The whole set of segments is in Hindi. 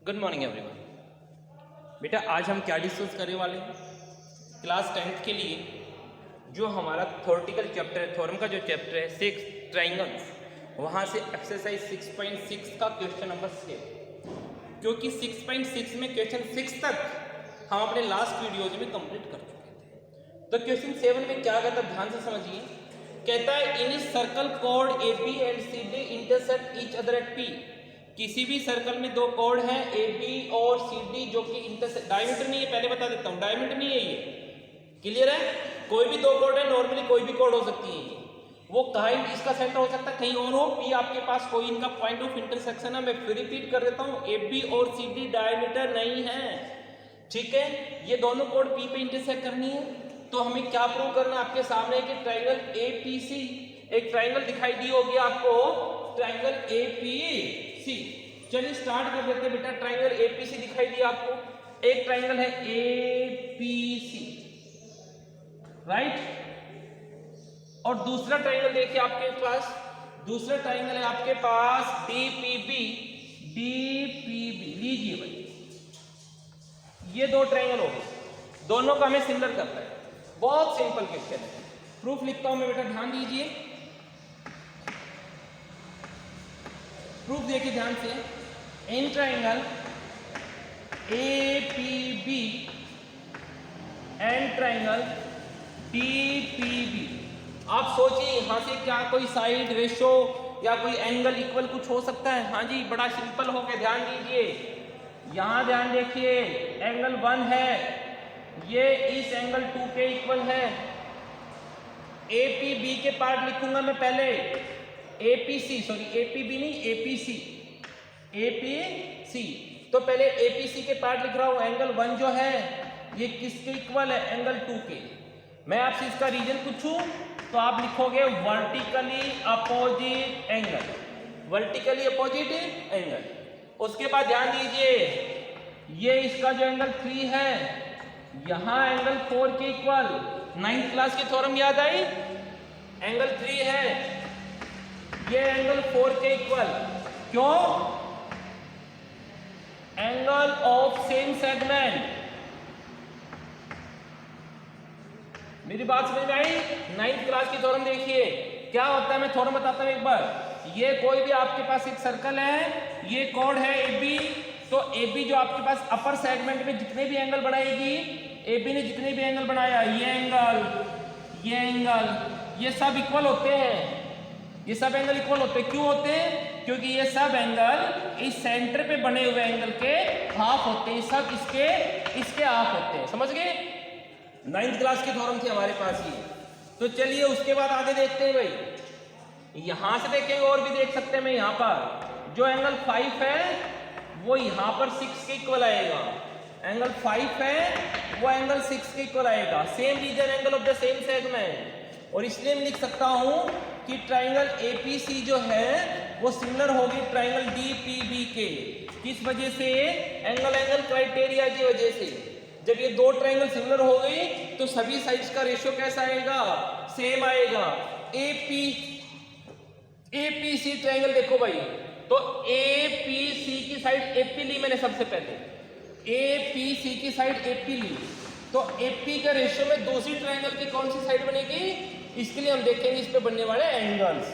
Good morning everyone. बेटा आज हम क्या डिस्कस करने वाले हैं क्लास 10th के लिए जो हमारा थ्योरेटिकल चैप्टर है, थ्योरम का जो चैप्टर है 6 ट्राइंगल्स, वहाँ से एक्सरसाइज 6.6 का क्वेश्चन नंबर 6, क्योंकि 6.6 में क्वेश्चन 6 तक हम अपने लास्ट वीडियोज में कंप्लीट कर चुके थे। तो क्वेश्चन 7 में क्या कहता है ध्यान से समझिए। कहता है इन सर्कल कोड A B and C D intersect each other at P. किसी भी सर्कल में दो कोड हैं ए बी और सी डी जो कि इंटरसेक्ट, डायमीटर नहीं है, पहले बता देता हूँ डायमीटर नहीं है, ये क्लियर है। कोई भी दो कोड है, नॉर्मली कोई भी कोड हो सकती है, वो कहीं इसका सेंटर हो सकता है कहीं और हो। पी आपके पास कोई इनका पॉइंट ऑफ इंटरसेक्शन है। मैं फिर रिपीट कर देता हूँ, ए बी और सी डी डायमीटर नहीं है, ठीक है। ये दोनों कोड पी पे इंटरसेक्ट करनी है, तो हमें क्या प्रूव करना है। आपके सामने कि ट्राइंगल ए पी सी, एक ट्राइंगल दिखाई दी होगी आपको, ट्राइंगल ए पी सी। चलिए स्टार्ट कर देते हैं बेटा। ट्राइंगल ए पी सी दिखाई दिया आपको, एक ट्राइंगल है ए पी सी, राइट। और दूसरा ट्राइंगल देखिए आपके पास, दूसरा ट्राइंगल है आपके पास D P B, D P B. लीजिए भाई, ये दो ट्राइंगल हो गए, दोनों का हमें सिमिलर करना है। बहुत सिंपल क्वेश्चन है, प्रूफ लिखता हूं मैं बेटा, ध्यान दीजिए। प्रूफ देखिए ध्यान से। In triangle A P B and triangle D P B. आप सोचिए यहां से क्या कोई साइड रेशो या कोई एंगल इक्वल कुछ हो सकता है? हाँ जी, बड़ा सिंपल हो गया, ध्यान दीजिए। यहां ध्यान देखिए, एंगल 1 है, ये इस एंगल 2 के इक्वल है। ए पी बी के पार्ट लिखूंगा मैं पहले, A P C, sorry A P B नहीं, A P C, A P सी। तो पहले ए पी सी के पार्ट लिख रहा हूं। एंगल 1 जो है ये किसके इक्वल है? एंगल 2 के। मैं आपसे इसका रीजन पूछूं तो आप लिखोगे vertically opposite angle, vertically opposite angle. उसके बाद ध्यान दीजिए, ये इसका जो एंगल 3 है, यहां एंगल 4 के इक्वल। 9th क्लास की थ्योरम याद आई? एंगल 3 है, ये एंगल 4 के इक्वल। क्यों? Angle of same segment. मेरी बात समझ में आई? 9th क्लास की थ्योरम देखिए क्या होता है, मैं थ्योरम बताता हूं एक बार। ये कोई भी आपके पास एक सर्कल है, ये कोड है ए बी, तो ए बी जो आपके पास अपर सेगमेंट में जितने भी एंगल बनाएगी, ए बी ने जितने भी एंगल बनाया, ये एंगल, ये एंगल, ये सब इक्वल होते हैं। ये सब एंगल इक्वल होते हैं। क्यों होते हैं? क्योंकि ये सब एंगल इस सेंटर पे बने हुए एंगल के हाफ होते हैं, सब इसके हाफ होते हैं। समझ गए? 9th क्लास की थ्योरम थी हमारे पास ये। तो चलिए उसके बाद आगे देखते हैं भाई। यहां से देखेंगे और भी देख सकते हैं। मैं यहां पर जो एंगल 5 है वो यहां पर 6 के इक्वल आएगा। एंगल 5 है वो एंगल 6 के इक्वल आएगा। Same reason, angle of the same segment. और इसलिए मैं लिख सकता हूं कि ट्राइंगल एपीसी जो है वो सिमिलर होगी ट्राइंगल डीपीबी के। किस वजह से? एंगल क्राइटेरिया की वजह से। जब ये दो ट्राइंगल सिमिलर हो गई तो सभी साइड्स का रेशियो कैसा आएगा? सेम आएगा। एपीसी ट्राइंगल देखो भाई, तो एपीसी की साइड एपी ली मैंने सबसे पहले, एपीसी की साइड एपी ली, तो एपी के रेशियो में दूसरी ट्राइंगल की कौन सी साइड बनेगी? इसके लिए हम देखेंगे इस पे बनने वाले एंगल्स।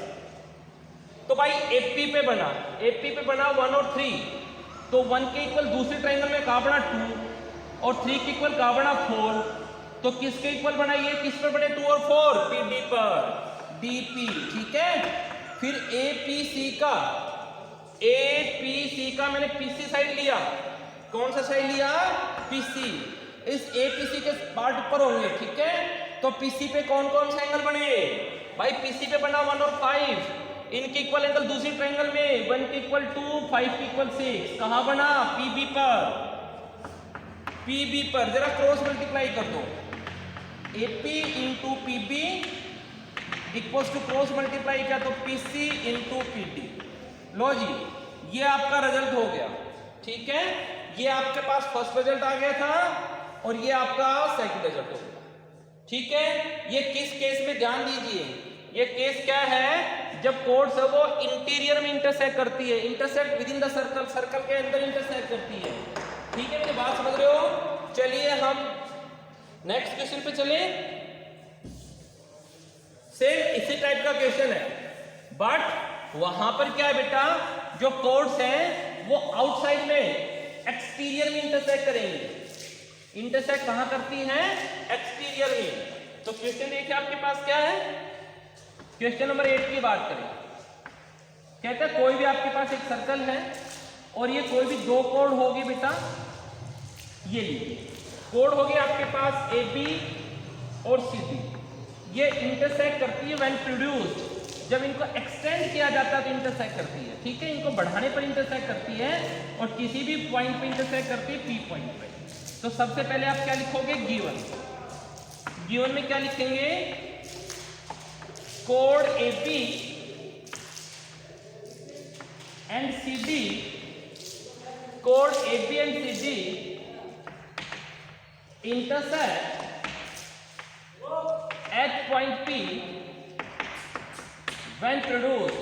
तो भाई एपी पे बना, एपी पे बना 1 और 3, तो 1 के इक्वल दूसरे ट्राइंगल में कहां बना? 2, और 3 के इक्वल कहां बना? 4। तो किसके इक्वल बना? ये किस पर बने? 2 और 4, पीडी पर, डीपी, ठीक है। फिर एपीसी का मैंने पीसी साइड लिया। कौन सा साइड लिया? पीसी। इस एपीसी के पार्ट ऊपर होंगे, ठीक है। तो पीसी पे कौन कौन से एंगल बने? भाई पीसी पे बना 1 और 5, इनके इक्वल एंगल दूसरी ट्राइंगल में 1 के इक्वल 2, 5 के इक्वल 6। कहां बना? पीबी पर, पीबी पर। जरा क्रॉस मल्टीप्लाई कर दो, AP into PB equals to cross multiply किया तो पीसी इंटू पीडी। लो जी, ये आपका रिजल्ट हो गया, ठीक है। ये आपके पास फर्स्ट रिजल्ट आ गया था और ये आपका सेकंड रिजल्ट हो गया, ठीक है। ये किस केस में? ध्यान दीजिए, ये केस क्या है, जब कोड्स है वो इंटीरियर में इंटरसेक्ट करती है, intersect with in the circle, circle के अंदर इंटरसेक्ट करती है। ठीक है, मेरी बात समझ रहे हो? चलिए हम नेक्स्ट क्वेश्चन पे चले। सेम इसी टाइप का क्वेश्चन है, बट वहां पर क्या है बेटा, जो कोड्स हैं वो आउटसाइड में एक्सटीरियर में इंटरसेक्ट करेंगे। इंटरसेक्ट कहां करती हैं? एक्सटीरियर में। तो क्वेश्चन देखिए आपके पास क्या है, क्वेश्चन नंबर 8 की बात करें। कहता है कोई भी आपके पास एक सर्कल है और ये कोई भी दो कोड होगी बेटा, ये लीजिए कोड होगी आपके पास AB और CD, ये इंटरसेक्ट करती है व्हेन प्रोड्यूस्ड, जब इनको एक्सटेंड किया जाता है तो इंटरसेक्ट करती है। ठीक है, इनको बढ़ाने पर इंटरसेक्ट करती है और किसी भी पॉइंट पे इंटरसेक्ट करती है, P पॉइंट पे। तो सबसे पहले आप क्या लिखोगे, गिवन में क्या लिखेंगे, code AB and CD, code AB and CD intersect at point P when produced,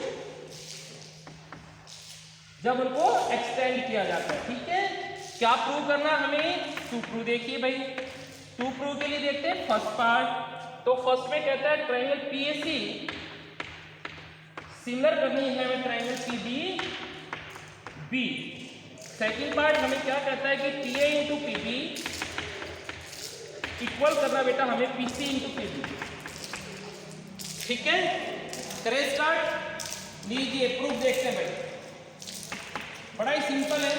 जब उनको एक्सटेंड किया जाता है। ठीक है, क्या प्रूव करना हमें, टू प्रूव। देखिए भाई, टू प्रूव के लिए देखते हैं फर्स्ट पार्ट। तो फर्स्ट में कहता है ट्रायंगल PAC सिमिलर करनी है हमें ट्रायंगल PDB। सेकंड पार्ट हमें क्या कहता है कि PA इंटू PB इक्वल करना बेटा हमें PC इंटू PB। ठीक है, करें स्टार्ट। लीजिए प्रूफ देखते हैं भाई, बड़ा ही सिंपल है।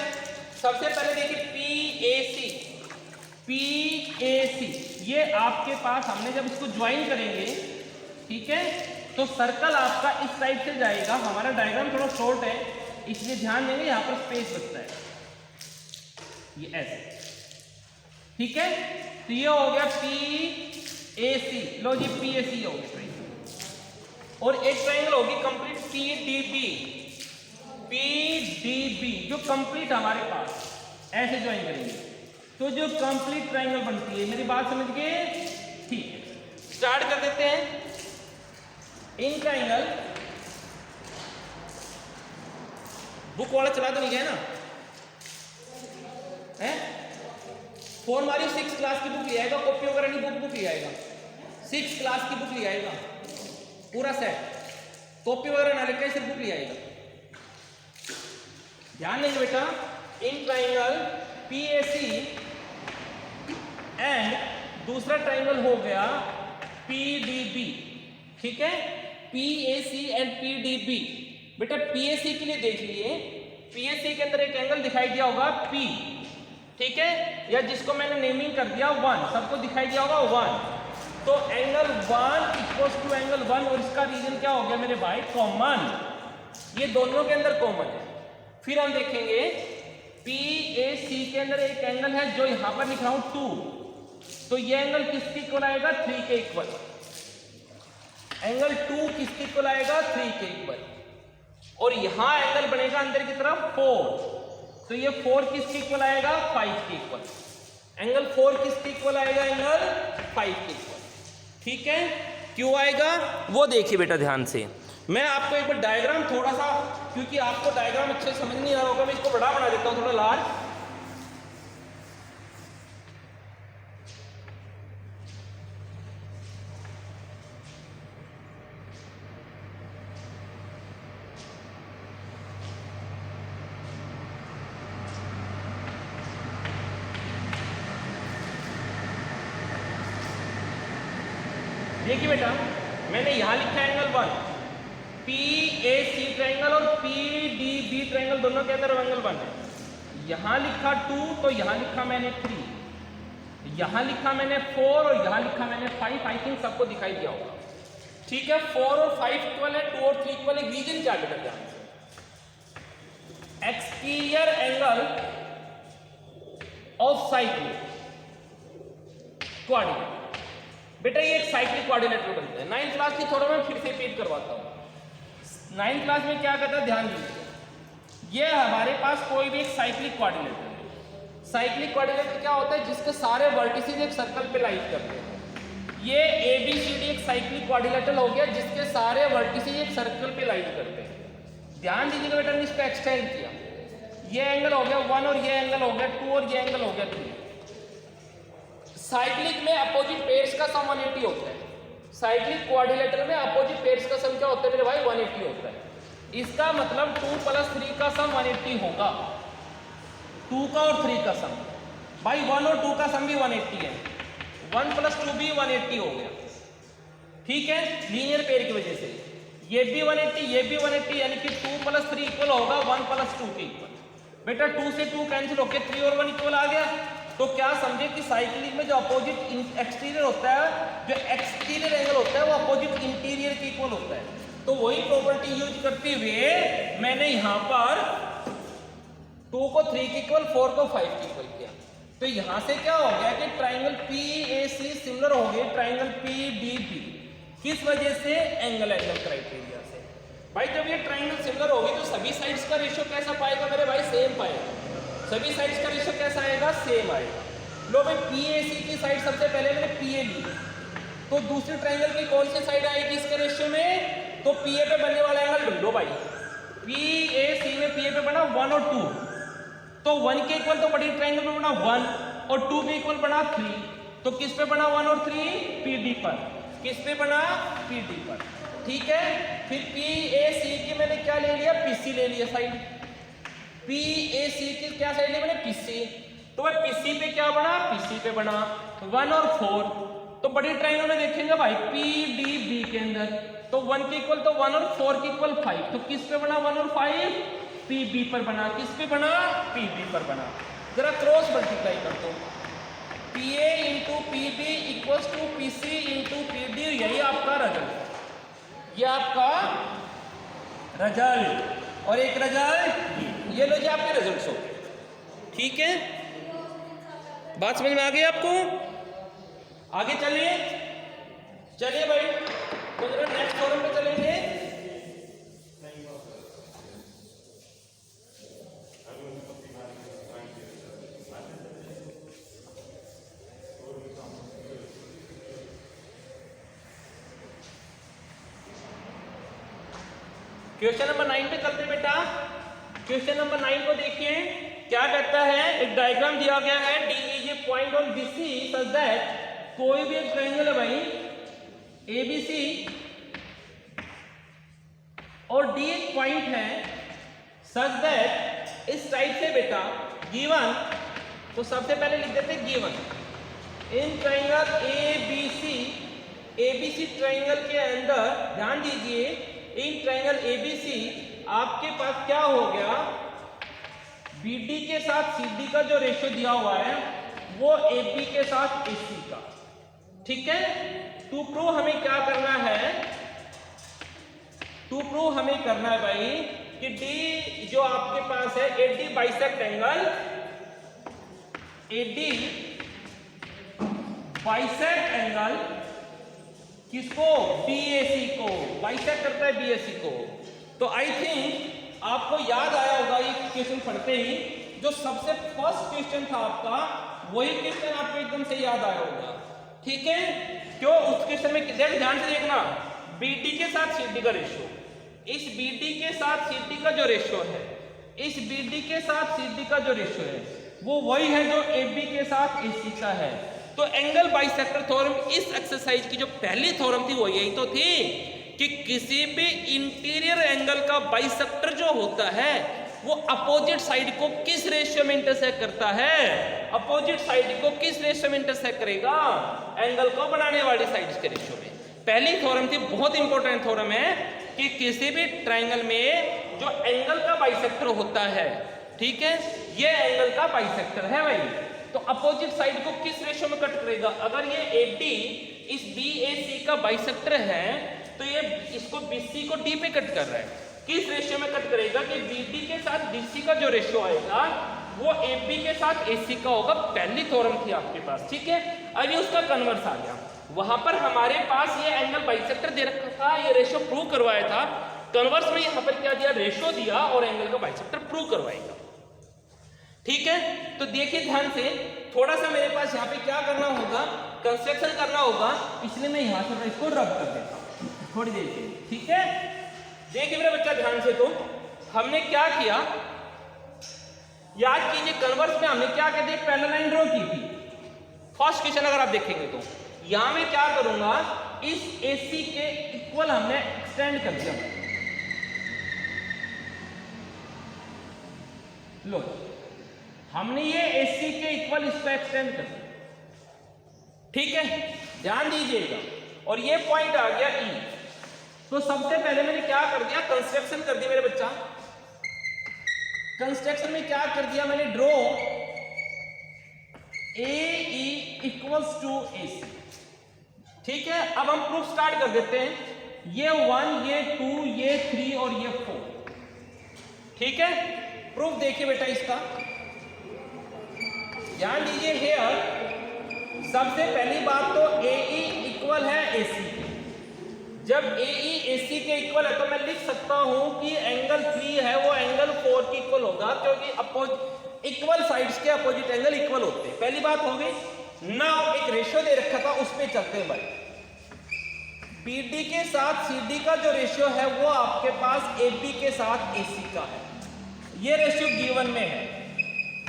सबसे पहले देखिए PAC, ये आपके पास हमने जब इसको ज्वाइन करेंगे, ठीक है, तो सर्कल आपका इस साइड से जाएगा। हमारा डायग्राम थोड़ा शॉर्ट है इसलिए ध्यान देंगे, यहाँ पर स्पेस बचता है, ये ऐसे। ठीक है, तो ये हो गया PAC, लो जी PAC हो गया। और एक ट्रायंगल होगी कंप्लीट PDB, जो कंप्लीट हमारे पास ऐसे ज्वाइन करेंगे तो जो कंप्लीट ट्रायंगल बनती है। मेरी बात समझ गए? ठीक है, स्टार्ट कर देते हैं। इन ट्रायंगल बुक वाला चला तो नहीं गया ना है? 4 मारी 6 क्लास की बुक ले आएगा, कॉपी वगैरह नहीं, बुक ले आएगा। 6 क्लास की बुक ले आएगा पूरा सेट, कॉपी वगैरह ना लेकर सिर्फ बुक ले आएगा। ध्यान देंगे बेटा, इन ट्रायंगल PAC एंड दूसरा ट्रायंगल हो गया PDB। ठीक है, PAC एंड PDB। बेटा PAC के लिए देख लिए, PAC के अंदर एक एंगल दिखाई दिया होगा P, ठीक है, या जिसको मैंने नेमिंग कर दिया 1, सबको दिखाई दिया होगा 1। तो एंगल 1 इक्वल्स टू एंगल 1, और इसका रीजन क्या हो गया मेरे भाई, कॉमन। ये दोनों के अंदर कॉमन है। फिर हम देखेंगे PAC के अंदर एक एंगल है जो यहां पर लिख रहा हूं 2, तो ये एंगल किसके इक्वल आएगा, 3 के इक्वल। एंगल 2 किसके इक्वल आएगा, 3 के इक्वल। और यहां एंगल बनेगा अंदर की तरफ 4, तो ये 4 किसके इक्वल आएगा, 5 के इक्वल। एंगल 4 किसके इक्वल आएगा, एंगल 5 के इक्वल। ठीक है, क्यों आएगा वो देखिए बेटा ध्यान से। मैं आपको एक बार डायग्राम थोड़ा सा, क्योंकि आपको डायग्राम अच्छे समझ नहीं आ रहा होगा, मैं इसको बड़ा बना देता हूं थोड़ा लार्ज। देखिए बेटा, मैंने यहां लिखा है एंगल 1, PAC ट्रायंगल और PDB ट्रायंगल दोनों के अंदर एंगल 1 है। यहां लिखा 2, तो यहां लिखा मैंने 3, यहां लिखा मैंने 4 और यहां लिखा मैंने 5। आई थिंक सबको दिखाई दिया होगा। ठीक है, 4 और 5 इक्वल है, 2 और 3 इक्वल है। रीजन क्या बेटा, ध्यान से, exterior angle of cyclic coordinate. बेटा ये एक साइक्लिक कोऑर्डिनेटर बनता है। 9th क्लास की थोड़ा मैं फिर से रिपीट करवाता हूँ। 9th क्लास में क्या करता है, ध्यान दीजिए, ये हमारे पास कोई भी एक साइक्लिक कोऑर्डिनेटर है। साइक्लिक कोऑर्डिनेटर क्या होता है, जिसके सारे वर्टिसेस एक सर्कल पे लाइट करते हैं। ये ABCD एक साइक्लिक क्वाड्रिलेटरल हो गया जिसके सारे वर्टिसेस एक सर्कल पे लाइन करते हैं। ध्यान दीजिएगा बेटा, मैंने इसको एक्सटेंड किया, ये एंगल हो गया 1 और ये एंगल हो गया 2 और ये एंगल हो गया 3। साइक्लिक में अपोजिट पेयर्स का सम 180 होता है, साइक्लिक क्वाड्रिलेटरल में अपोजिट पेयर्स का सम क्या होता है मेरे भाई 180 होता है। इसका मतलब 2 + 3 का सम 180 होगा, 2 का और 3 का सम। भाई 1 और 2 का सम भी 180 है, 1 + 2 भी 180 हो गया, ठीक है, लीनियर पेयर की वजह से। ये भी 180, ये भी 180, यानी कि 2 + 3 इक्वल होगा 1 + 2 के इक्वल। बेटा 2 से 2 कैंसिल होके 3 और 1 इक्वल आ गया। तो क्या समझे कि साइक्लिक में जो अपोजिट एक्सटीरियर होता है, जो एक्सटीरियर एंगल होता है वो अपोजिट इंटीरियर के इक्वल होता है। तो वही प्रॉपर्टी यूज करते हुए मैंने यहां पर 2 को 3 के इक्वल, 4 को 5 के इक्वल किया। तो यहां से क्या हो गया कि ट्राइंगल PAC सिमिलर हो गए ट्राइंगल PDB। किस वजह से? एंगल क्राइटेरिया से। भाई जब ये ट्राइंगल सिमिलर होगी तो सभी साइड्स का रेशियो कैसा पाएगा मेरे भाई? सेम पाएगा। सभी साइड्स का रेशियो कैसा आएगा? सेम आएगा। लो भाई PAC की साइड सबसे पहले मैंने PA ली, तो दूसरी ट्राइंगल की कौन सी साइड आएगी इसके रेशियो में? तो PA पे बनने वाला एंगल ढूंढो भाई। PAC में PA पे बना 1 और 2, तो 1 के इक्वल तो बड़ी ट्राइंगल में बना 1 और 2 के इक्वल बना 3। तो किस पे बना 1 और 3? PD पर। किस पे बना? PD पर, ठीक है। फिर PAC की मैंने क्या ले लिया? PC ले लिया साइड। PAC की क्या साइड ली मैंने? PC। तो वह PC पे क्या बना? PC पे बना 1 और 4। तो बड़ी ट्राइंगल में देखेंगे भाई PDB के अंदर, तो 1 के इक्वल तो 1 और 4 के इक्वल 5। तो किस पे बना 1 और 5? PB पर बना। किस पे बना? PB पर बना। जरा क्रॉस मल्टीप्लाई कर दो, PA into PB equals to PC into PD। यही आपका रिजल्ट, ये आपका रिजल्ट और एक रिजल्ट ये लो जी आपके रिजल्ट्स हो गए, ठीक है। बात समझ में आ गई आपको? आगे चलिए, चलिए भाई तो जरा नेक्स्ट फॉरम पे चलेंगे। क्वेश्चन नंबर 9 पे चलते बेटा। क्वेश्चन नंबर 9 को देखिए क्या कहता है। एक डायग्राम दिया गया है, D is a point on BC such that, कोई भी एक ट्रायंगल है भाई ABC और D एक पॉइंट है सच दैट, इस टाइप से बेटा गिवन, तो सबसे पहले लिख देते given in triangle ABC triangle के अंदर, ध्यान दीजिए इन ट्रायंगल ABC आपके पास क्या हो गया, BD के साथ CD का जो रेशियो दिया हुआ है वो AB के साथ AC का, ठीक है। टू प्रूव हमें क्या करना है? टू प्रूव हमें करना है भाई कि D जो आपके पास है AD bisect angle, AD bisect angle किसको? BAC को। बाइसेक्ट करता है BAC को। तो आई थिंक आपको याद आया होगा ये क्वेश्चन पढ़ते ही, जो सबसे फर्स्ट क्वेश्चन था आपका वही क्वेश्चन आपको एकदम से याद आया होगा, ठीक है। क्यों? उस क्वेश्चन में ध्यान से देखना, BD के साथ CD का रेशियो, इस BD के साथ CD का जो रेशियो है, इस BD के साथ CD का जो रेशियो है वो वही है जो AB के साथ AC का है। तो एंगल बाइसेक्टर थ्योरम, इस एक्सरसाइज की जो पहली थ्योरम थी वो यही तो थी कि किसी भी इंटीरियर एंगल का बाइसेक्टर जो होता है वो अपोजिट साइड को किस रेशियो में इंटरसेक्ट करता है? अपोजिट साइड को किस रेशियो में इंटरसेक्ट करेगा? एंगल को बनाने वाली साइड्स के रेशियो में। पहली थ्योरम थी, बहुत इंपॉर्टेंट थ्योरम है कि किसी भी ट्राइंगल में जो एंगल का बाइसेक्टर होता है, ठीक है, ये एंगल का बाइसेक्टर है भाई, तो अपोजिट साइड को किस रेशियो में कट करेगा? अगर ये AD इस BAC का बाइसेक्टर है तो ये इसको BC को D पे कट कर रहा है, किस रेशियो में कट करेगा कि BD के साथ BC का जो रेशियो आएगा वो AB के साथ AC का होगा। पहली थ्योरम थी आपके पास, ठीक है। अभी उसका कन्वर्स आ गया, वहां पर हमारे पास ये एंगल बाइसेक्टर दे रखा था, ये रेशियो प्रूव करवाया था, कन्वर्स में यहां पर क्या दिया? रेशियो दिया और एंगल का बाइसेक्टर प्रूव करवाएगा, ठीक है। तो देखिए ध्यान से, थोड़ा सा मेरे पास यहाँ पे क्या करना होगा, कंस्ट्रक्शन करना होगा, इसलिए मैं यहाँ से इसको रब कर देता हूँ थोड़ी देर के लिए, ठीक है। देखिए मेरा बच्चा ध्यान से, तो हमने क्या किया, याद कीजिए कन्वर्स में हमने क्या कहते हैं, पैरेलल लाइन ड्रॉ की थी। फर्स्ट क्वेश्चन अगर आप देखेंगे तो यहां मैं क्या करूंगा, इस AC के इक्वल हमने एक्सटेंड कर दिया। लो हमने ये AC के इक्वल इसको एक्सटेंड कर दिया, ठीक है, ध्यान दीजिएगा। और ये पॉइंट आ गया E। तो सबसे पहले मैंने क्या कर दिया, कंस्ट्रक्शन कर दिया मेरे बच्चा। कंस्ट्रक्शन में क्या कर दिया मैंने, draw AE equals to AC, ठीक है। अब हम प्रूफ स्टार्ट कर देते हैं। ये 1, ये 2, ये 3 और ये 4, ठीक है। प्रूफ देखिए बेटा इसका, ध्यान दीजिए। हेयर सबसे पहली बात तो AE इक्वल है AC के। जब AE AC के इक्वल है तो मैं लिख सकता हूं कि एंगल 3 है वो एंगल 4 के इक्वल होगा, क्योंकि इक्वल साइड्स के अपोजिट एंगल इक्वल होते हैं। पहली बात हो गई ना। एक रेशियो दे रखा था, उस पे चलते हैं भाई। BD के साथ CD का जो रेशियो है वो आपके पास AB के साथ AC का है, ये रेशियो गिवन में है।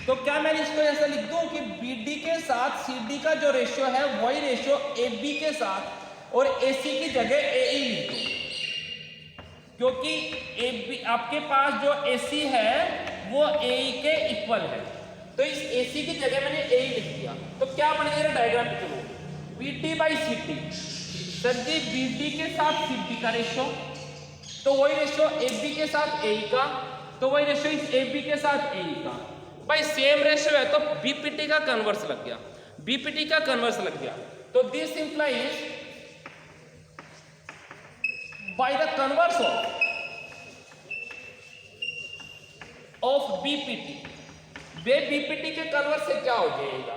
तो क्या मैं इसको ऐसा लिख दूं कि BD के साथ CD का जो रेशियो है वही रेशियो AB के साथ और AC की जगह AE लिख दूं, क्योंकि AB आपके पास जो AC है वो AE के इक्वल है। तो इस AC की जगह मैंने AE लिख दिया। तो क्या बन गया डायग्राम पे, चलो BD by CD। Sir ji BD के साथ CD का रेशियो, तो वही रेशियो AB के साथ AE का, तो वही रेशियो इस AB के साथ AE का। भाई सेम रेशियो है तो BPT का कन्वर्स लग गया, BPT का कन्वर्स लग गया। तो this implies by the converse of BPT। Way BPT के कन्वर्स से क्या हो जाएगा,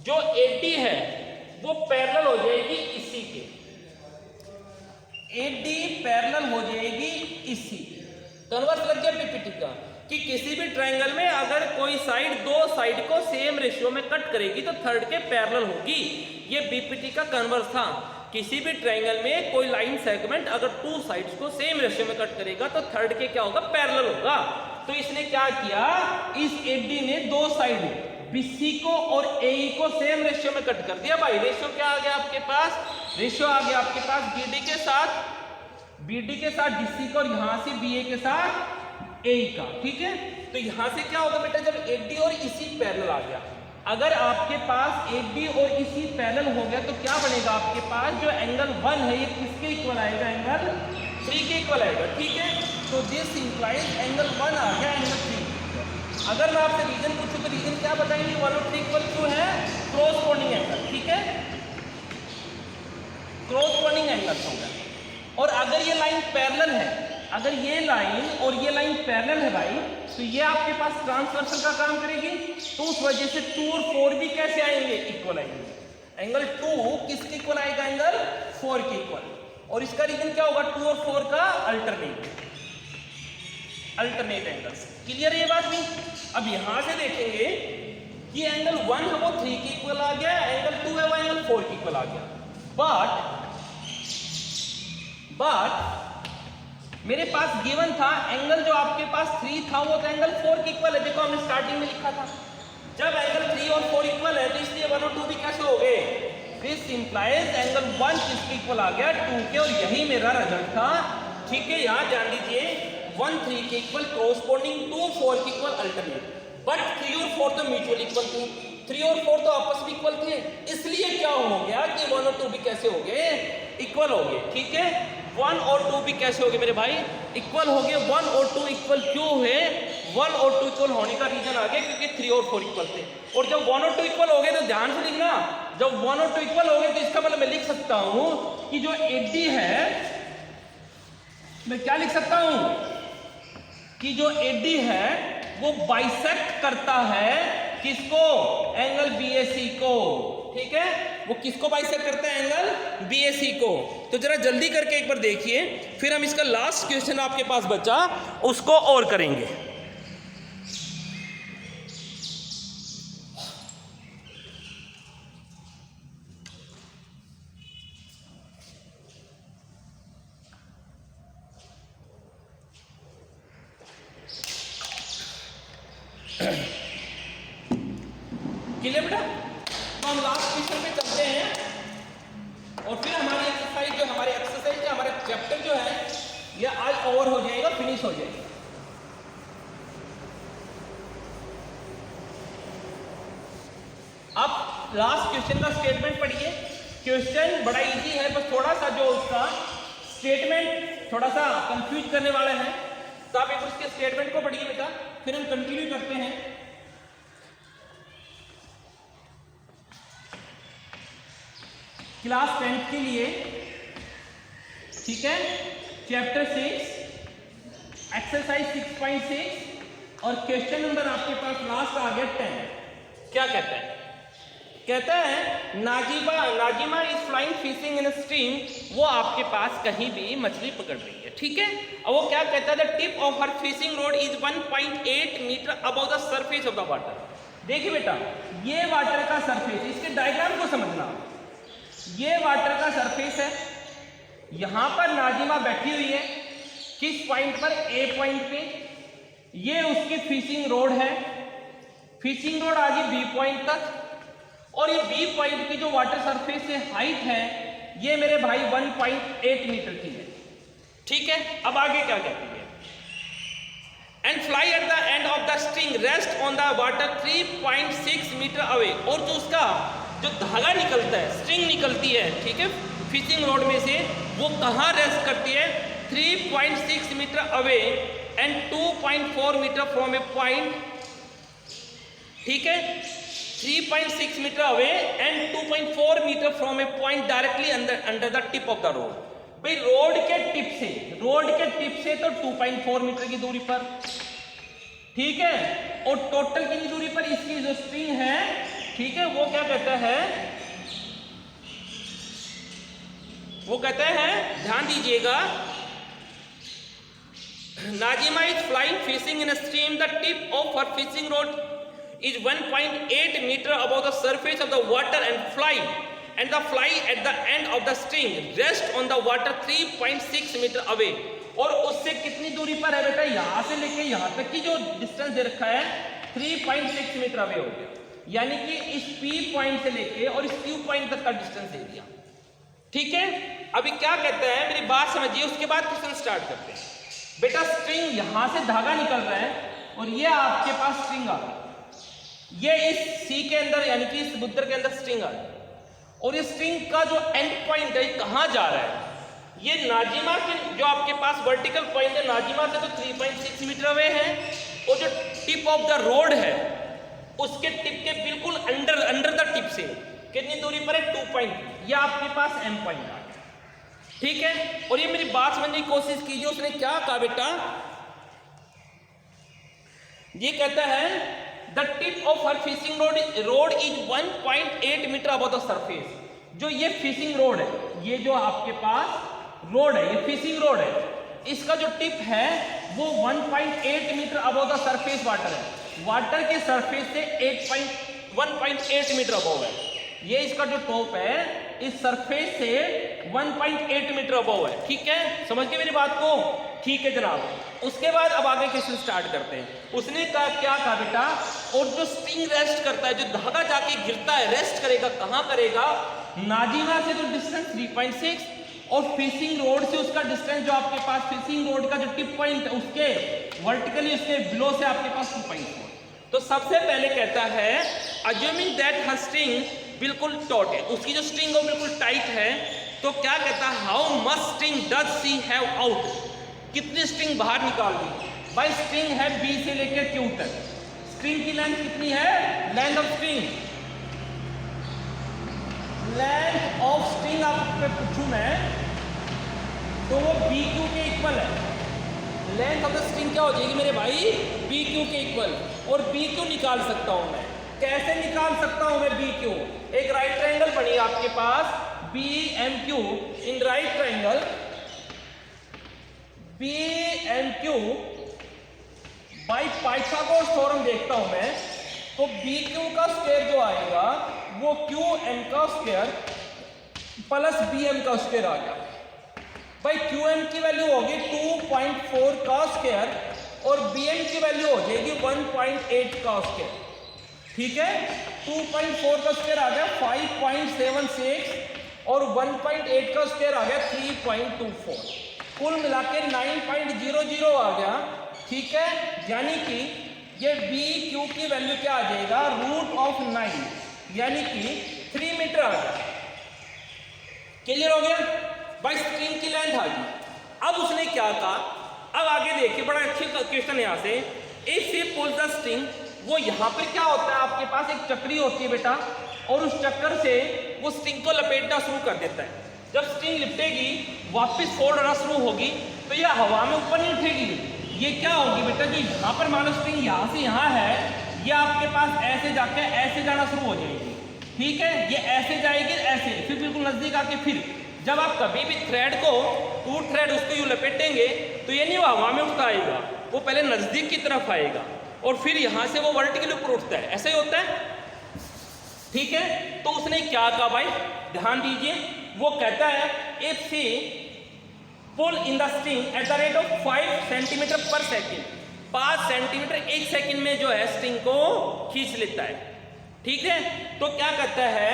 जो AD है वो पैरेलल हो जाएगी इसी के, AD पैरेलल हो जाएगी इसी। कन्वर्स लग गया BPT का कि किसी भी ट्रायंगल में अगर कोई साइड दो साइड को सेम रेशियो में कट करेगी तो थर्ड के पैरेलल होगी। ये BPT का कन्वर्स था। किसी भी ट्रायंगल में कोई लाइन सेगमेंट अगर टू साइड्स को सेम रेशियो में कट करेगा तो थर्ड के क्या होगा, पैरेलल होगा। तो इसने क्या किया, इस AD ने दो साइड BC को और AE को सेम रेशियो में कट कर दिया। भाई रेशियो क्या आ गया आपके पास, रेशियो आ गया आपके पास BD के साथ BC का और यहां से BA के साथ AE का, ठीक है। तो यहां से क्या होगा बेटा, जब AD और EC पैरेलल आ गया, अगर आपके पास AD और EC पैरेलल हो गया तो क्या बनेगा आपके पास, जो एंगल 1 है ये किसके इक्वल आएगा, एंगल 3 के इक्वल आएगा, ठीक है। तो दिस इंप्लाइज एंगल 1 आ गया एंगल 3। अगर मैं आपसे रीजन पूछूं तो रीजन क्या बताएंगे, 1 और 3 इक्वल क्यों है, क्रॉसपोंडिंग एंगल, ठीक है, क्रॉसपोंडिंग एंगल होगा। और अगर ये लाइन पैरेलल है, अगर ये लाइन और ये लाइन पैरेलल है भाई, तो ये आपके पास ट्रांसवर्सल का काम करेगी। तो उस वजह से 2 और 4 भी कैसे आएंगे, इक्वल आएंगे। एंगल 2 किसके इक्वल आएगा, एंगल 4 के इक्वल। और इसका रीजन क्या होगा, 2 और 4 का अल्टरनेट एंगल्स। क्लियर है ये बात नहीं। अब यहां से देखेंगे कि एंगल 1 है वो 3 के इक्वल आ गया, एंगल 2 है वो एंगल 4 के इक्वल आ गया। बट मेरे पास गिवन था एंगल जो आपके पास 3 था वो तो एंगल 4 के इक्वल है। देखो हमने स्टार्टिंग में लिखा था जब एंगल 3 और 4 इक्वल है तो इसलिए 1 और 2 भी कैसे हो गए, दिस इंप्लाइज एंगल 1 किसके इक्वल आ गया, 2 के, और यही मेरा रिजल्ट था, ठीक है। यहां जान लीजिए 1 3 के इक्वल कोरस्पोंडिंग, 2 4 के इक्वल अल्टरनेट। बट 3 और 4 तो म्यूचुअल इक्वल थे, 3 और 4 तो आपस में इक्वल थे, इसलिए क्या हो गया कि 1 और 2 भी कैसे हो गए, इक्वल हो गए, ठीक है। 1 और 2 भी कैसे हो गए मेरे भाई, इक्वल हो गए। 1 और 2 इक्वल क्यों है, 1 और 2 इक्वल होने का रीजन आ गया क्योंकि 3 और 4 इक्वल थे। और जब 1 और 2 इक्वल हो गए तो ध्यान से लिखना, जब 1 और 2 इक्वल हो गए तो इसका मतलब मैं लिख सकता हूं कि जो AD है, मैं क्या लिख सकता हूं कि जो AD है वो बाइसेक्ट करता है किसको, एंगल BAC को, ठीक है। वो किसको बाइसेक्ट करता है, एंगल BAC को। तो जरा जल्दी करके एक बार देखिए, फिर हम इसका लास्ट क्वेश्चन आपके पास बचा उसको और करेंगे। क्लियर बेटा? तो हम लास्ट क्वेश्चन पे चलते हैं और फिर हमारी एक्सरसाइज जो हमारा चैप्टर जो है ये आज ओवर हो जाएगा, फिनिश हो जाएगा। अब लास्ट क्वेश्चन का स्टेटमेंट पढ़िए। क्वेश्चन बड़ा इजी है, बस थोड़ा सा जो उसका स्टेटमेंट थोड़ा सा कंफ्यूज करने वाला है, तो आप एक उसके स्टेटमेंट को पढ़िए बेटा, फिर हम कंटिन्यू करते हैं। क्लास 10th के लिए, ठीक है, चैप्टर 6 एक्सरसाइज 6.6 और क्वेश्चन नंबर आपके पास लास्ट आ गया 10। क्या कहता है? कहता है Nazima is flying fishing in stream, वो आपके पास कहीं भी मछली पकड़ रही है, ठीक है। और वो क्या कहता है? The tip of her fishing rod is 1.8 metre above the surface of the water. देखिए बेटा, ये वाटर का सरफेस, इसके डायग्राम को समझना। ये वाटर का सरफेस है, यहां पर नाजिमा बैठी हुई है, किस पॉइंट पर? ए पॉइंट पे। ये उसकी फिशिंग रोड है, फिशिंग रोड आ गई बी पॉइंट तक, और ये बी पॉइंट की जो वाटर सरफेस से हाइट है ये मेरे भाई 1.8 मीटर की है, ठीक है। अब आगे क्या कहती है? And fly at the end of the string rest on the water 3.6 metre away. और जो उसका जो धागा निकलता है, स्ट्रिंग निकलती है, ठीक है, फिशिंग रोड में से, वो कहाँ रेस्ट करती है? 3.6 metre away and 2.4 metre from a point, ठीक है। 3.6 metre away and 2.4 metre from a point directly under the tip of the rod. भाई रोड के टिप से तो 2.4 मीटर की दूरी पर, ठीक है। और टोटल कितनी दूरी पर इसकी जो स्ट्रिंग है, ठीक है, वो क्या कहता है? वो कहते हैं, ध्यान दीजिएगा, Nazima is flying fishing in stream, the tip of her fishing road is 1.8 meter above the surface of the water and fly at the end of the string rest on the water 3.6 meter away। और उससे कितनी दूरी पर है बेटा? यहां से लेके यहां तक की जो डिस्टेंस दे रखा है 3.6 मीटर अवे हो गया, यानी कि इस P पॉइंट से लेके और इस Q पॉइंट तक का डिस्टेंस दे दिया, ठीक है। अभी क्या कहता है, मेरी बात समझिए, उसके बाद क्वेश्चन स्टार्ट करते हैं। बेटा स्ट्रिंग यहां से धागा निकल रहा है और ये आपके पास स्ट्रिंग आ रहा है, ये इस सी के अंदर यानी कि इस समुद्र के अंदर स्ट्रिंग आ रही है, और इस स्ट्रिंग का जो एंड पॉइंट है कहां जा रहा है? ये नाजिमा के जो आपके पास वर्टिकल पॉइंट है, नाजिमा से तो 3.6 मीटर अवे है, और जो टिप ऑफ द रोड है उसके टिप के बिल्कुल अंडर द टिप से कितनी दूरी पर है? 2 पॉइंट। ये आपके पास एम पॉइंट आ गया, ठीक है। और ये मेरी बात समझने की कोशिश कीजिए, उसने क्या कहा बेटा? ये कहता है The tip of her fishing road is 1.8 metre above the surface। जो ये फिशिंग रोड है, ये जो आपके पास रोड है, ये फिशिंग रोड है, इसका जो टिप है वो 1.8 metre above the surface water है। वाटर के सरफेस से 1.8 मीटर अबव है। ये इसका जो टॉप है इस सरफेस से 1.8 मीटर अबव है, ठीक है। समझ गए मेरी बात को? ठीक है जनाब। उसके बाद अब आगे क्वेश्चन स्टार्ट करते हैं। उसने कहा, क्या कहा बेटा? और जो स्ट्रिंग रेस्ट करता है, जो धागा जाके गिरता है, रेस्ट करेगा कहां करेगा? नाजिमा से जो डिस्टेंस 3.6 और फिशिंग रोड से उसका डिस्टेंस जो आपके पास फिशिंग रोड का जो टिप पॉइंट है उसके वर्टिकली उसके बिलो से आपके पास 2.4। तो सबसे पहले कहता है अज्यूमिंग दैट हर स्ट्रिंग बिल्कुल टॉट है, उसकी जो स्ट्रिंग है बिल्कुल टाइट है, तो क्या कहता है? How much string does she have out? कितनी स्ट्रिंग बाहर निकाल दी? भाई स्ट्रिंग है बी से लेकर क्यू तक, स्ट्रिंग की लेंथ कितनी है? Length of string, length of string आपसे पूछूं मैं तो वो बी क्यू के इक्वल है। लेंथ ऑफ द स्ट्रिंग क्या हो जाएगी मेरे भाई? बी क्यू के इक्वल। और बी क्यू निकाल सकता हूं मैं, कैसे निकाल सकता हूं मैं बी क्यू? एक राइट ट्रायंगल बनी आपके पास B M Q, in right triangle B M Q by Pythagoras theorem देखता हूं मैं, तो बी क्यू का स्क्वायर जो आएगा वो क्यू एम का स्क्वायर प्लस बी एम का स्क्वायर आ गया। भाई क्यू एम की वैल्यू होगी 2.4 का स्क्वायर और Bm की वैल्यू हो जाएगी 1.8 का स्क्वायर, ठीक है। 2.4 का स्क्वायर आ गया 5.76 और 1.8 का स्क्वायर आ गया 3.24, कुल मिला के 9.00 आ गया, ठीक है। यानी कि ये BQ की वैल्यू क्या आ जाएगा, √9 यानी कि 3 मीटर आ गया। क्लियर हो गया भाई, स्ट्रिंग की लेंथ आ गई। अब उसने क्या कहा, अब आगे देखिए बड़ा अच्छा क्वेश्चन यहाँ से, if he pulls the string, वो यहाँ पर क्या होता है, आपके पास एक चक्री होती है बेटा, और उस चक्कर से वो स्ट्रिंग को लपेटना शुरू कर देता है। जब स्ट्रिंग लिपटेगी वापस फोल्डना शुरू होगी तो ये हवा में ऊपर नहीं उठेगी, ये क्या होगी बेटा, जो यहाँ पर मानो स्ट्रिंग यहाँ से यहाँ है, ये आपके पास ऐसे जाके ऐसे जाना शुरू हो जाएगी, ठीक है। ये ऐसे जाएगी ऐसे, फिर बिल्कुल नजदीक आके फिर जब आप कभी भी थ्रेड को टू थ्रेड उसको यूं लपेटेंगे तो ये नहीं वो हवा में उठता आएगा, वो पहले नजदीक की तरफ आएगा और फिर यहाँ से वो वर्टिकली ऊपर उठता है, ऐसा ही होता है, ठीक है। तो उसने क्या कहा भाई, ध्यान दीजिए, वो कहता है if she pull in the string at the rate of 5 centimetre per second, 5 centimetre एक सेकेंड में जो है स्ट्रिंग को खींच लेता है, ठीक है। तो क्या कहता है,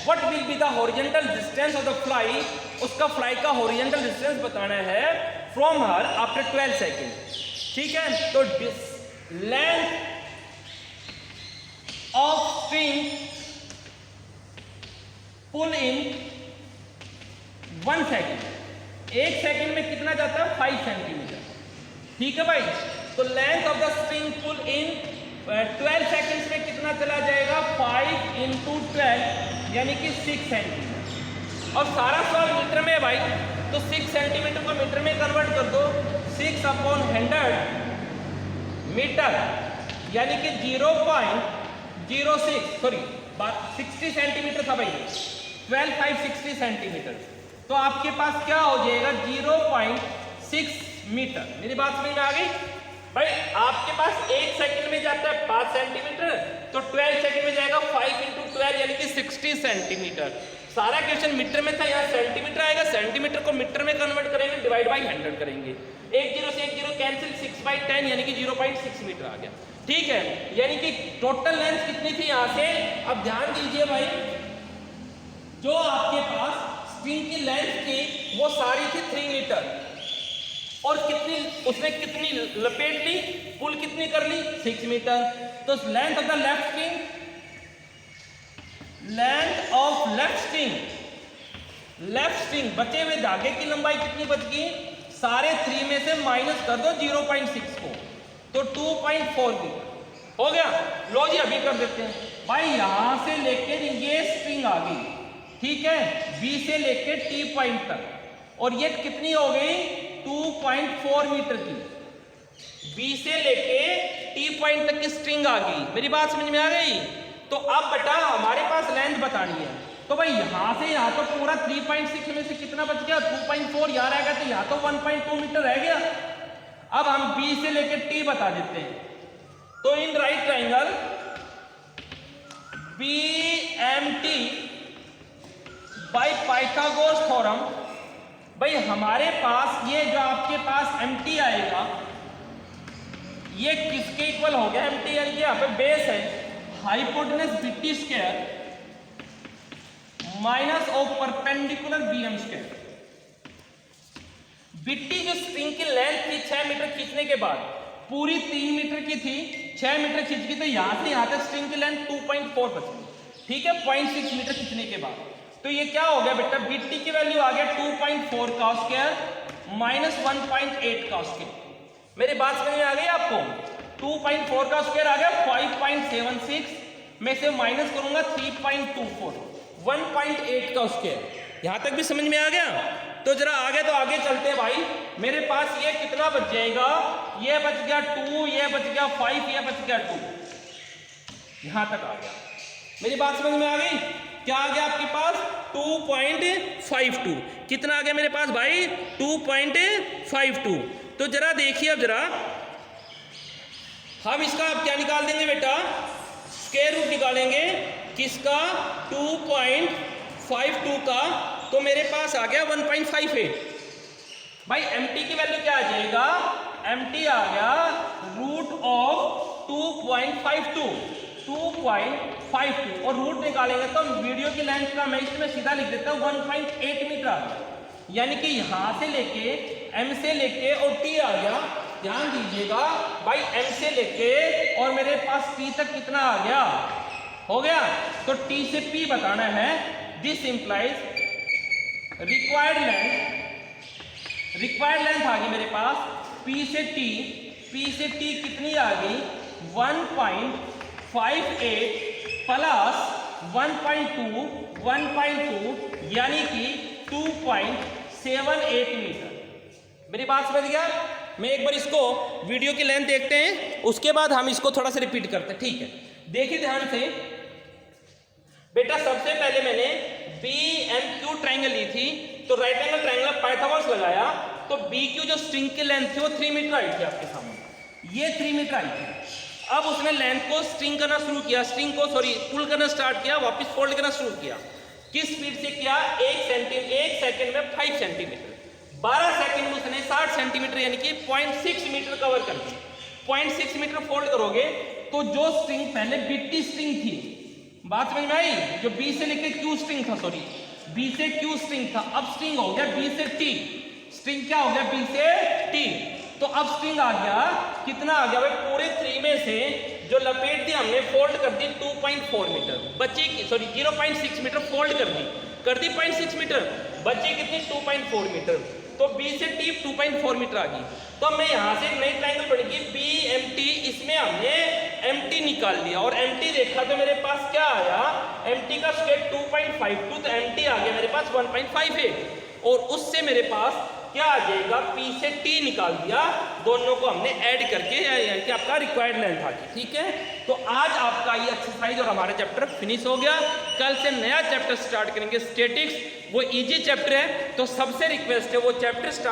what will be the horizontal distance of the fly, उसका फ्लाई का हॉरिजॉन्टल डिस्टेंस बताना है फ्रॉम हर आफ्टर 12 सेकेंड, ठीक है। तो length of string pull in 1 second, एक सेकेंड में कितना जाता है 5 सेंटीमीटर, ठीक है भाई। तो length of the string pull in 12 seconds में कितना चला जाएगा, 5 × 12 यानी कि 6 सेंटीमीटर, और सारा सवाल मीटर में है भाई, तो 6 सेंटीमीटर को मीटर में कन्वर्ट कर दो, 6/100 मीटर यानी कि 0.06 सॉरी 60 सेंटीमीटर था भाई, 12 5 60 सेंटीमीटर, तो आपके पास क्या हो जाएगा 0.6 मीटर। मेरी बात समझ में आ गई भाई, आपके पास एक सेकंड में जाता है 5 सेंटीमीटर, तो 12 सेकंड में जाएगा 5 × 12 यानी कि 60 सेंटीमीटर। सारा क्वेश्चन मीटर में था, यहाँ सेंटीमीटर आएगा, सेंटीमीटर को मीटर में कन्वर्ट करेंगे, डिवाइड बाई 100 करेंगे, 1 0 से 1 0 कैंसिल, 6/10 यानी कि 0.6 मीटर आ गया, ठीक है। यानी कि टोटल लेंथ कितनी थी यहाँ से, अब ध्यान दीजिए भाई, जो आपके पास स्ट्रिंग की लेंथ थी वो सारी थी 3 मीटर, और कितनी उसने कितनी लपेट ली, पुल कितनी कर ली 6 मीटर। तो length of the left string, length of left string बचे हुए धागे की लंबाई कितनी बच गई, सारे 3 में से माइनस कर दो 0.6 को, तो 2.4 मीटर हो गया। लो जी अभी कर देते हैं भाई, यहां से लेकर ये स्ट्रिंग आ गई, ठीक है, बी से लेकर टी पॉइंट तक, और ये कितनी हो गई 2.4 मीटर की, बी से लेके टी पॉइंट तक की स्ट्रिंग आ गई। मेरी बात समझ में आ गई। तो अब बेटा हमारे पास लेंथ बतानी है, तो भाई यहां से यहां तो पूरा 3.6 में से कितना बच गया 2.4, यहाँ रह गया, तो यहाँ तो 1.2 मीटर रह गया। अब हम बी से लेके टी बता देते हैं, तो in right triangle BMT by Pythagoras theorem, भाई हमारे पास ये जो आपके पास MT आएगा ये किसके इक्वल हो गया, MT यानी कि यहाँ पे बेस है hypotenuse BT square minus of perpendicular BM square. BT जो स्ट्रिंग की लेंथ थी 6 मीटर खींचने के बाद, पूरी 3 मीटर की थी, 6 मीटर खींच गई, तो यहां से यहां तक स्ट्रिंग की लेंथ 2.4 बच गई, ठीक है, 0.6 मीटर खींचने के बाद। तो ये क्या हो गया बेटा, BT की वैल्यू आ गया 2.4 का स्क्वायर माइनस 1.8 का स्क्वायर। मेरी बात समझ में आ गई आपको, 2.4 का स्क्वायर आ गया 5.76 में से माइनस करूंगा 3.24, 1.8 का स्क्वायर। यहां तक भी समझ में आ गया। तो जरा आगे तो आगे चलते हैं भाई, मेरे पास ये कितना बच जाएगा, ये बच गया 2, ये बच गया 5, ये बच गया 2, यहां तक आ गया। मेरी बात समझ में आ गई। क्या आ गया आपके पास 2.52, कितना आ गया मेरे पास भाई 2.52। तो जरा देखिए, अब जरा हम इसका अब क्या निकाल देंगे बेटा, स्क्वायर रूट निकालेंगे किसका 2.52 का, तो मेरे पास आ गया 1.58। भाई MT की वैल्यू क्या आ जाएगा mt आ गया रूट ऑफ 2.52 और रूट निकालेंगे तो वीडियो की लेंथ का मैं इसमें सीधा लिख देता हूँ 1.8 मीटर आ गया, यानी कि यहां से लेके m से लेके और t आ गया। ध्यान दीजिएगा भाई, m से लेके और मेरे पास t तक कितना आ गया, हो गया। तो t से p बताना है। दिस इंप्लाइज रिक्वायर्ड लेंथ आ गई मेरे पास p से t कितनी आ गई 1.58 प्लस 1.2 यानी कि 2.78 मीटर। मेरी बात समझ गया? मैं एक बार इसको वीडियो की लेंथ देखते हैं, उसके बाद हम इसको थोड़ा सा रिपीट करते हैं, ठीक है। देखिए ध्यान से बेटा, सबसे पहले मैंने BMQ ट्रायंगल ली थी, तो राइट एंगल ट्रायंगल पाइथागोरस लगाया, तो BQ जो स्ट्रिंग की लेंथ थी वो 3 मीटर आई थी आपके सामने, ये 3 मीटर आई थी। अब उसने लेंथ को स्ट्रिंग करना शुरू किया, पुल करना स्टार्ट किया, वापस फोल्ड करना शुरू किया। किस स्पीड से किया? 1 सेकंड में 5 सेंटीमीटर, 12 सेकंड में उसने 60 सेंटीमीटर यानी कि 0.6 मीटर कवर कर दी। 0.6 मीटर फोल्ड करोगे तो जो स्ट्रिंग पहले BT स्ट्रिंग थी, बात समझ में आई? जो B से लेके Q स्ट्रिंग था, B से Q स्ट्रिंग था, अब स्ट्रिंग हो गया B से T। स्ट्रिंग क्या हो गया? B से T। तो अब स्ट्रिंग आ गया, कितना आ गया भाई? पूरे 3 में से जो लपेट दी हमने फोल्ड कर दी 2.4 मीटर, बची 0.6 मीटर फोल्ड कर दी 0.6 मीटर, बची कितनी? 2.4 मीटर। तो B से T 2.4 मीटर आ गई। तो मैं यहां से एक नई ट्रायंगल बनेगी BMT, इसमें हमने MT निकाल लिया और MT देखा तो मेरे पास क्या आया? MT का स्क्वायर 2.52, तो MT आ गया मेरे पास 1.58 और उससे मेरे पास क्या आ जाएगा? P से T निकाल दिया, दोनों को हमने ऐड करके, यानी कि आपका रिक्वायर्ड लेंथ आ गई, ठीक है। तो आज आपका ये एक्सरसाइज और हमारा चैप्टर फिनिश हो गया। कल से नया चैप्टर स्टार्ट करेंगे स्टैटिक्स, वो इजी चैप्टर है, तो सबसे रिक्वेस्ट है वो चैप्टर स्टार्ट